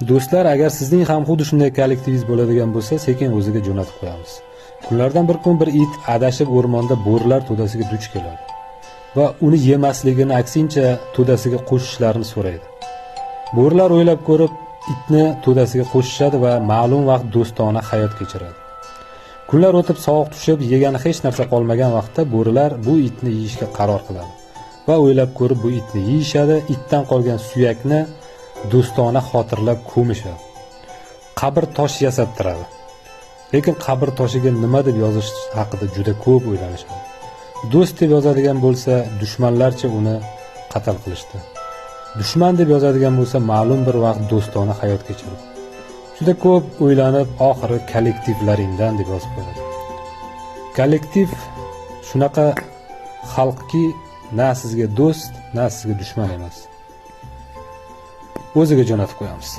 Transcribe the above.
Do'stlar, agar sizning ham xuddi shunday kollektivingiz bo'ladigan bo'lsa, sekin o'ziga jo'natib qo'yamiz. Kunlardan bir kun bir it adashib o'rmonda bo'rilar to'dasiga duch keladi va uni yemasligini, aksincha to'dasiga qo'shishlarini so'raydi. Bo'rilar o'ylab ko'rib, itni to'dasiga qo'shishadi va ma'lum vaqt do'stona hayot kechiradi. Kunlar o'tib sovuq tushib, yegani hech narsa qolmagan vaqtda bo'rilar bu itni yeyishga qaror qiladi va o'ylab ko'rib bu itni yeyishadi, itdan qolgan suyakni do'stona xotirlab ko'mishadi. Qabr tosh yasab turadi. Lekin qabr toshiga nima deb yozish haqida juda ko'p o'ylanishadi. Do'st deb yozadigan bo'lsa, dushmanlarcha uni qatl qilishdi. Dushman deb yozadigan bo'lsa, ma'lum bir vaqt do'stona hayot kechirdi. Juda ko'p o'ylanib, oxiri kollektivlaringdan deb yozib qo'yadi. Kollektiv shunaqa xalqki, na sizga do'st, na sizga dushman emas. O'ziga jo'natib qo'yamiz.